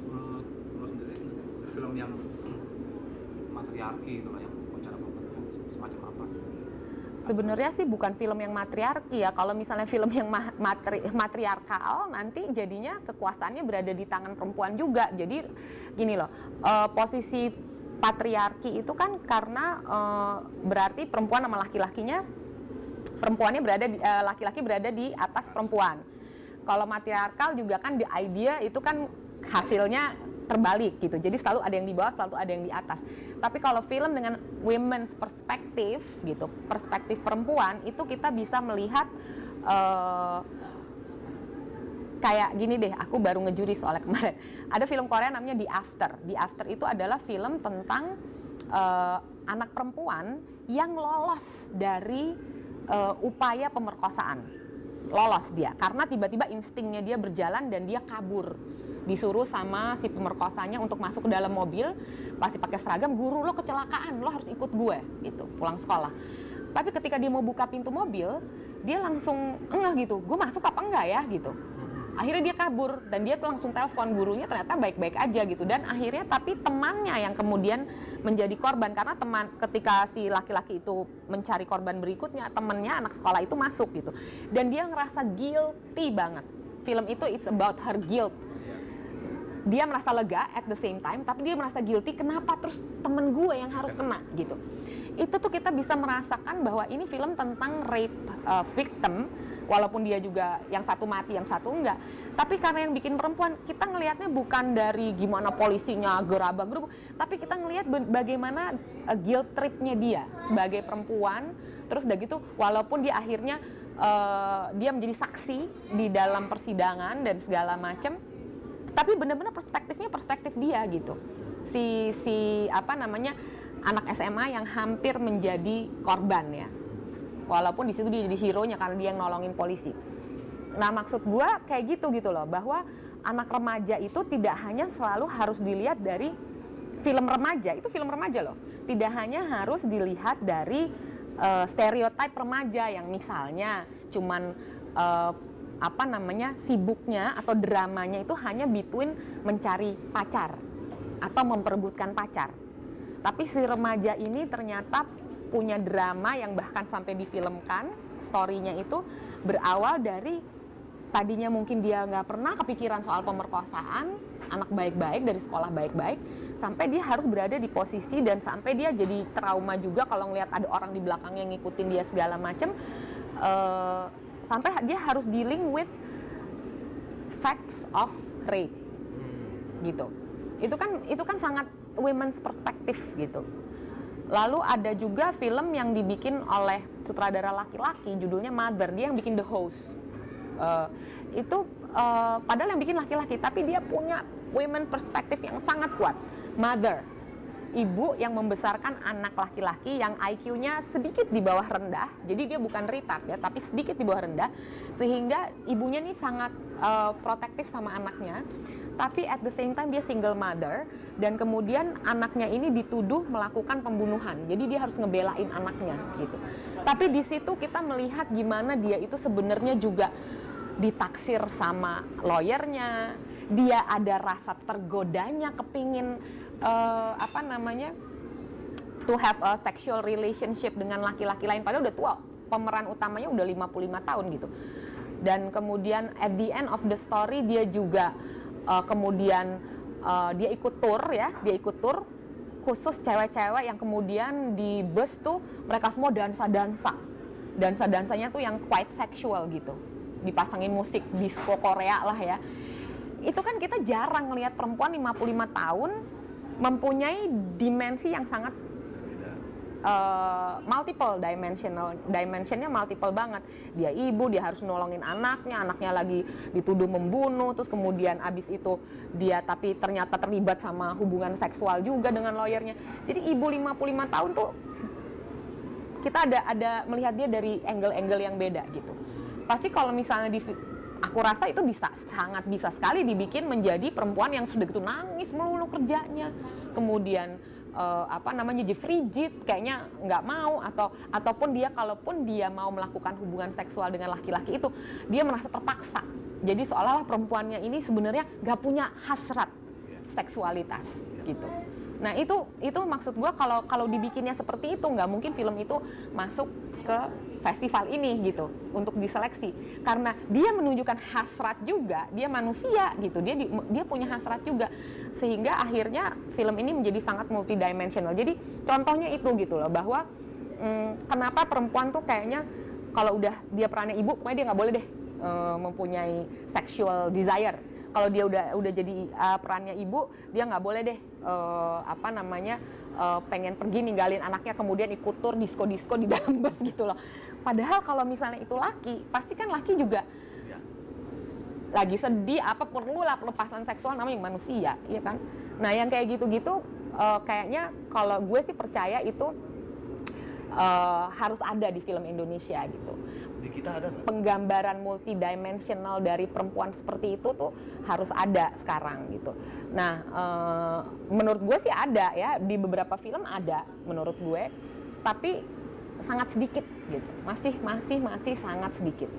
menurut sendiri film yang matriarki itu lah, yang cara pembuatan semacam apa sih? Sebenarnya sih bukan film yang matriarki ya. Kalau misalnya film yang matriarkal, nanti jadinya kekuasaannya berada di tangan perempuan juga. Jadi gini loh, posisi patriarki itu kan karena berarti perempuan sama laki-lakinya, perempuannya berada di, laki-laki berada di atas perempuan. Kalau matriarkal juga kan the idea itu kan hasilnya terbalik gitu. Jadi selalu ada yang di bawah, selalu ada yang di atas. Tapi kalau film dengan women's perspektif gitu, perspektif perempuan, itu kita bisa melihat kayak gini deh, aku baru ngejuri soalnya kemarin. Ada film Korea namanya The After. The After itu adalah film tentang anak perempuan yang lolos dari upaya pemerkosaan. Lolos dia, karena tiba-tiba instingnya dia berjalan dan dia kabur. Disuruh sama si pemerkosanya untuk masuk ke dalam mobil, pasti pakai seragam, guru lo kecelakaan, lo harus ikut gue, gitu, pulang sekolah. Tapi ketika dia mau buka pintu mobil, dia langsung enggak gitu, gue masuk apa enggak ya, gitu. Akhirnya dia kabur, dan dia tuh langsung telepon gurunya, ternyata baik-baik aja gitu. Dan akhirnya tapi temannya yang kemudian menjadi korban, karena teman ketika si laki-laki itu mencari korban berikutnya, temannya anak sekolah itu masuk gitu. Dan dia ngerasa guilty banget. Film itu it's about her guilt. Dia merasa lega at the same time, tapi dia merasa guilty, kenapa terus temen gue yang harus kena gitu. Itu tuh kita bisa merasakan bahwa ini film tentang rape victim, walaupun dia juga yang satu mati, yang satu enggak. Tapi karena yang bikin perempuan, kita ngelihatnya bukan dari gimana polisinya gerabak-gerubuk, tapi kita ngelihat bagaimana guilt tripnya dia sebagai perempuan. Terus udah gitu, walaupun dia akhirnya dia menjadi saksi di dalam persidangan dan segala macam, tapi benar-benar perspektifnya perspektif dia gitu. Si apa namanya, anak SMA yang hampir menjadi korban ya. Walaupun di situ dia jadi hero-nya karena dia yang nolongin polisi. Nah, maksud gue kayak gitu loh, bahwa anak remaja itu tidak hanya selalu harus dilihat dari film remaja, itu film remaja loh. Tidak hanya harus dilihat dari stereotip remaja yang misalnya cuman apa namanya, sibuknya atau dramanya itu hanya between mencari pacar atau memperebutkan pacar. Tapi si remaja ini ternyata punya drama yang bahkan sampai difilmkan. Story-nya itu berawal dari tadinya mungkin dia nggak pernah kepikiran soal pemerkosaan, anak baik-baik dari sekolah baik-baik, sampai dia harus berada di posisi dan sampai dia jadi trauma juga kalau ngelihat ada orang di belakangnya ngikutin dia segala macem. Sampai dia harus dealing with facts of rape gitu. Itu kan sangat women's perspective gitu. Lalu ada juga film yang dibikin oleh sutradara laki-laki, judulnya Mother. Dia yang bikin The Host. Padahal yang bikin laki-laki, tapi dia punya women perspective yang sangat kuat. Mother, ibu yang membesarkan anak laki-laki yang IQ-nya sedikit di bawah rendah, jadi dia bukan retard ya, tapi sedikit di bawah rendah, sehingga ibunya nih sangat protektif sama anaknya, tapi at the same time dia single mother, dan kemudian anaknya ini dituduh melakukan pembunuhan, jadi dia harus ngebelain anaknya gitu. Tapi di situ kita melihat gimana dia itu sebenarnya juga ditaksir sama lawyernya, dia ada rasa tergodanya kepingin apa namanya, to have a sexual relationship dengan laki-laki lain, padahal udah tua, pemeran utamanya udah 55 tahun gitu. Dan kemudian at the end of the story dia juga kemudian dia ikut tour khusus cewek-cewek yang kemudian di bus tuh mereka semua dansa-dansanya tuh yang quite sexual gitu, dipasangin musik disco Korea lah ya. Itu kan kita jarang ngelihat perempuan 55 tahun mempunyai dimensi yang sangat multiple dimensionnya multiple banget. Dia ibu, dia harus nolongin anaknya lagi dituduh membunuh, terus kemudian abis itu dia tapi ternyata terlibat sama hubungan seksual juga dengan lawyernya. Jadi ibu 55 tahun tuh kita ada melihat dia dari angle-angle yang beda gitu. Pasti kalau misalnya aku rasa itu sangat bisa sekali dibikin menjadi perempuan yang sudah gitu nangis melulu kerjanya, kemudian jadi frigid, kayaknya nggak mau, ataupun dia kalaupun dia mau melakukan hubungan seksual dengan laki-laki itu dia merasa terpaksa. Jadi seolah-olah perempuannya ini sebenarnya nggak punya hasrat, seksualitas gitu. Nah itu maksud gue, kalau dibikinnya seperti itu nggak mungkin film itu masuk ke festival ini gitu untuk diseleksi, karena dia menunjukkan hasrat juga, dia manusia gitu, dia punya hasrat juga, sehingga akhirnya film ini menjadi sangat multidimensional. Jadi contohnya itu gitu loh, bahwa kenapa perempuan tuh kayaknya kalau udah dia perannya ibu, pokoknya dia nggak boleh deh mempunyai sexual desire. Kalau dia udah jadi perannya ibu, dia nggak boleh deh pengen pergi ninggalin anaknya kemudian ikut tur disco di dalam bus gitu loh. Padahal kalau misalnya itu laki, pasti kan laki juga lagi sedih, perlu lah pelepasan seksual, namanya manusia, ya kan? Nah yang kayak gitu-gitu kayaknya kalau gue sih percaya itu harus ada di film Indonesia gitu. Di kita ada nggak? Penggambaran multidimensional dari perempuan seperti itu tuh harus ada sekarang gitu. Nah, menurut gue sih ada ya, di beberapa film ada menurut gue, tapi sangat sedikit gitu. Masih sangat sedikit.